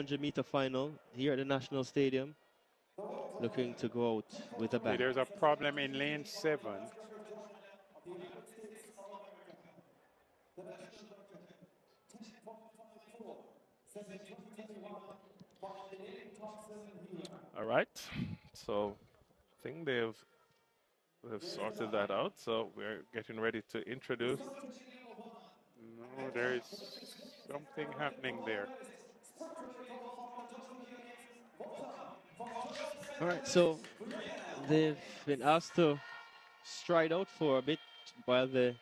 100-meter final here at the National Stadium. Looking to go out with a bang. There's a problem in lane 7. All right, so I think they've sorted that out. So we're getting ready to introduce. No, there's something happening there. All right, so they've been asked to stride out for a bit while the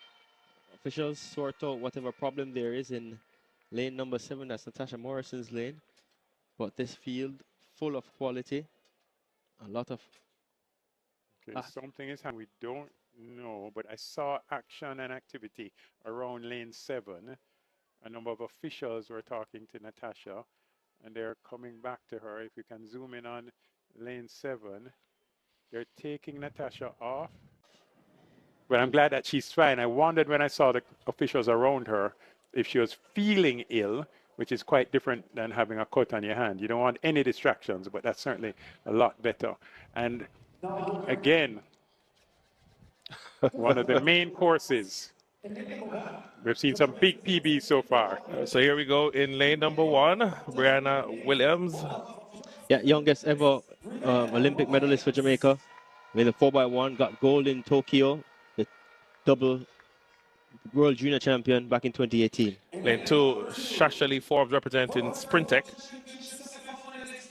officials sort out whatever problem there is in lane number 7. That's Natasha Morrison's lane. But this field full of quality, a lot of... Something is happening. We don't know, but I saw action and activity around lane 7. A number of officials were talking to Natasha, and they're coming back to her. If you can zoom in on lane 7, they're taking Natasha off. But I'm glad that she's fine. I wondered when I saw the officials around her if she was feeling ill, which is quite different than having a cut on your hand. You don't want any distractions, but that's certainly a lot better. And again, one of the main courses. We've seen some big PBs so far. So here we go in lane number 1, Brianna Williams. Yeah, youngest ever Olympic medalist for Jamaica. Made the 4x1, got gold in Tokyo, the double world junior champion back in 2018. Lane 2, Sasha Lee Forbes representing Sprint Tech.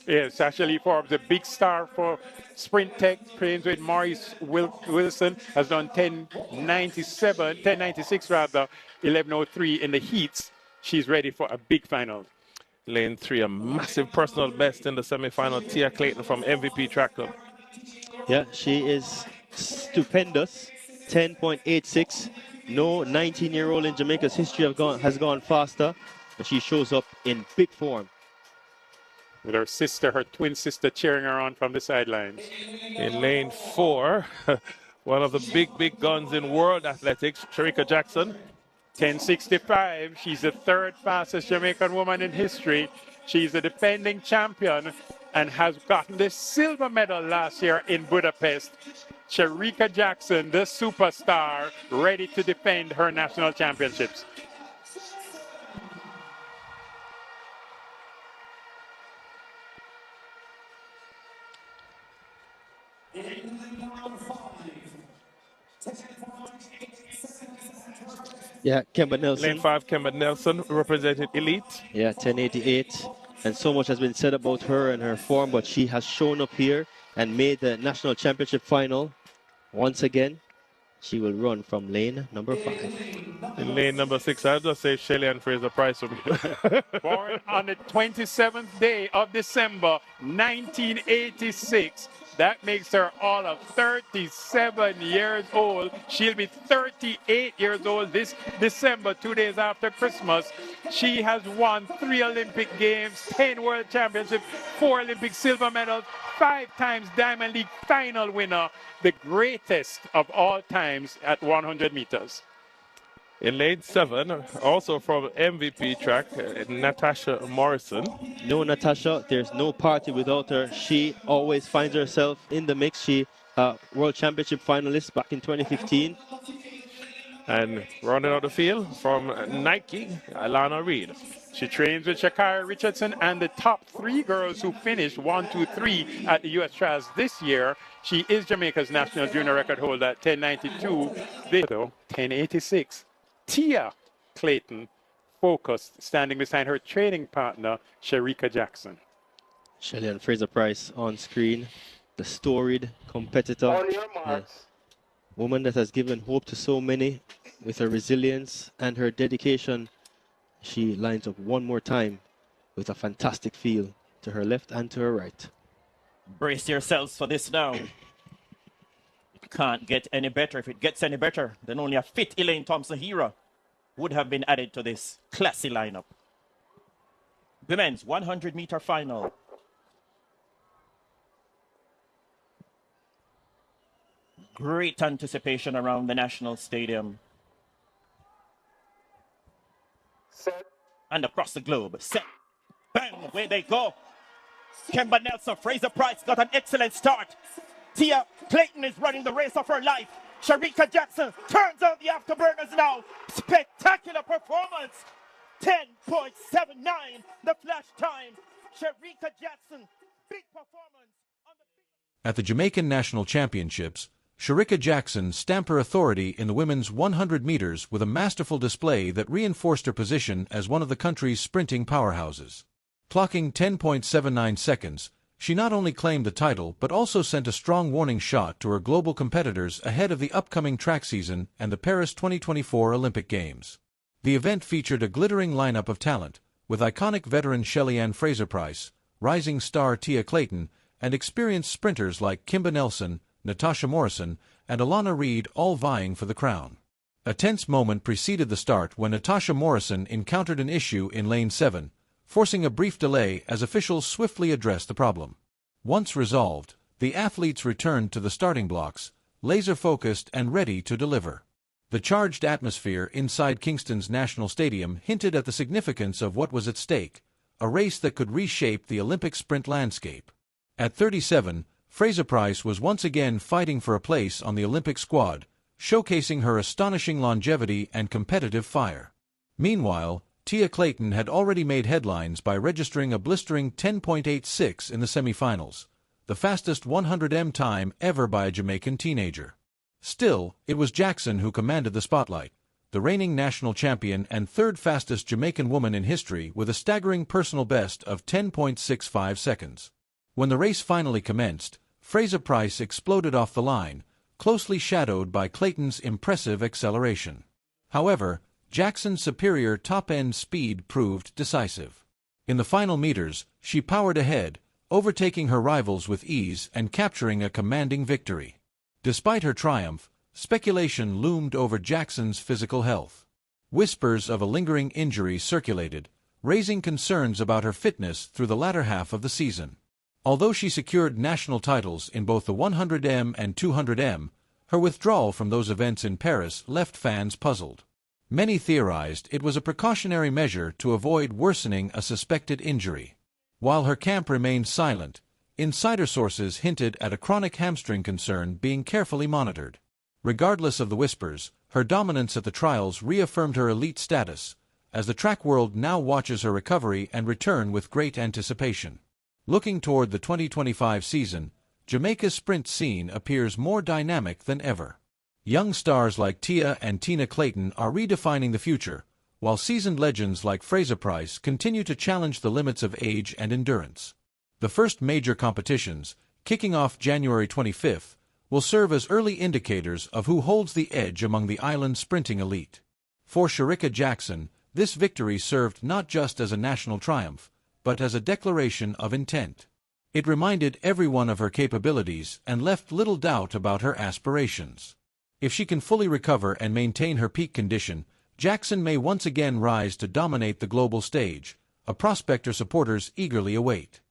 Yeah, Sasha Lee Forbes, a big star for Sprint Tech, trains with Maurice Wilson, has done 10.96 rather, 11.03 in the heats. She's ready for a big final. Lane 3, a massive personal best in the semi-final, Tia Clayton from MVP Track Club. Yeah, she is stupendous, 10.86. No 19-year-old in Jamaica's history has gone faster, and she shows up in big form. With her sister, her twin sister, cheering her on from the sidelines. In lane 4, one of the big guns in world athletics, Shericka Jackson. 10.65. She's the 3rd fastest Jamaican woman in history. She's the defending champion and has gotten the silver medal last year in Budapest. Shericka Jackson, the superstar, ready to defend her national championships. Yeah, Kimba Nelson. Lane 5, Kimba Nelson, represented Elite. Yeah, 10.88. And so much has been said about her and her form, but she has shown up here and made the national championship final. Once again, she will run from lane number 5. In lane number 6, I'll just say Shelly-Ann Fraser-Pryce for me. Born on the 27th day of December, 1986. That makes her all of 37 years old. She'll be 38 years old this December, 2 days after Christmas. She has won 3 Olympic Games, 10 World Championships, 4 Olympic silver medals, 5 times Diamond League final winner, the greatest of all times at 100 meters. In lane 7, also from MVP Track, Natasha Morrison. No, Natasha, there's no party without her. She always finds herself in the mix. She World Championship finalist back in 2015. And rounding out the field from Nike, Alana Reid. She trains with Shakira Richardson and the top 3 girls who finished 1, 2, 3 at the U.S. Trials this year. She is Jamaica's national junior record holder at 10.92. This, though, 10.86. Tia Clayton, focused, standing beside her training partner, Shericka Jackson. Shelly-Ann Fraser-Pryce on screen, the storied competitor. On your marks. Woman that has given hope to so many with her resilience and her dedication. She lines up one more time with a fantastic feel to her left and to her right. Brace yourselves for this now. It can't get any better. If it gets any better, then only a fit Elaine Thompson-Herah would have been added to this classy lineup. Women's 100-meter final. Great anticipation around the National Stadium. Set. And across the globe. Set. Bang, where they go. Kimba Nelson, Fraser-Pryce got an excellent start. Tia Clayton is running the race of her life. Shericka Jackson turns on the afterburners now. Spectacular performance. 10.79, the flash time. Shericka Jackson, big performance. At the Jamaican National Championships, Shericka Jackson stamped her authority in the women's 100 meters with a masterful display that reinforced her position as one of the country's sprinting powerhouses. Clocking 10.79 seconds, she not only claimed the title but also sent a strong warning shot to her global competitors ahead of the upcoming track season and the Paris 2024 Olympic Games. The event featured a glittering lineup of talent, with iconic veteran Shelly-Ann Fraser-Pryce, rising star Tia Clayton, and experienced sprinters like Kimba Nelson, Natasha Morrison, and Alana Reid all vying for the crown. A tense moment preceded the start when Natasha Morrison encountered an issue in lane 7, forcing a brief delay as officials swiftly addressed the problem. Once resolved, the athletes returned to the starting blocks, laser-focused and ready to deliver. The charged atmosphere inside Kingston's National Stadium hinted at the significance of what was at stake, a race that could reshape the Olympic sprint landscape. At 37, Fraser-Pryce was once again fighting for a place on the Olympic squad, showcasing her astonishing longevity and competitive fire. Meanwhile, Tia Clayton had already made headlines by registering a blistering 10.86 in the semifinals, the fastest 100m time ever by a Jamaican teenager. Still, it was Jackson who commanded the spotlight, the reigning national champion and third fastest Jamaican woman in history with a staggering personal best of 10.65 seconds. When the race finally commenced, Fraser-Pryce exploded off the line, closely shadowed by Clayton's impressive acceleration. However, Jackson's superior top-end speed proved decisive. In the final meters, she powered ahead, overtaking her rivals with ease and capturing a commanding victory. Despite her triumph, speculation loomed over Jackson's physical health. Whispers of a lingering injury circulated, raising concerns about her fitness through the latter half of the season. Although she secured national titles in both the 100m and 200m, her withdrawal from those events in Paris left fans puzzled. Many theorized it was a precautionary measure to avoid worsening a suspected injury. While her camp remained silent, insider sources hinted at a chronic hamstring concern being carefully monitored. Regardless of the whispers, her dominance at the trials reaffirmed her elite status, as the track world now watches her recovery and return with great anticipation. Looking toward the 2025 season, Jamaica's sprint scene appears more dynamic than ever. Young stars like Tia and Tina Clayton are redefining the future, while seasoned legends like Fraser-Pryce continue to challenge the limits of age and endurance. The first major competitions, kicking off January 25th, will serve as early indicators of who holds the edge among the island's sprinting elite. For Shericka Jackson, this victory served not just as a national triumph, but as a declaration of intent. It reminded everyone of her capabilities and left little doubt about her aspirations. If she can fully recover and maintain her peak condition, Jackson may once again rise to dominate the global stage, a prospect her supporters eagerly await.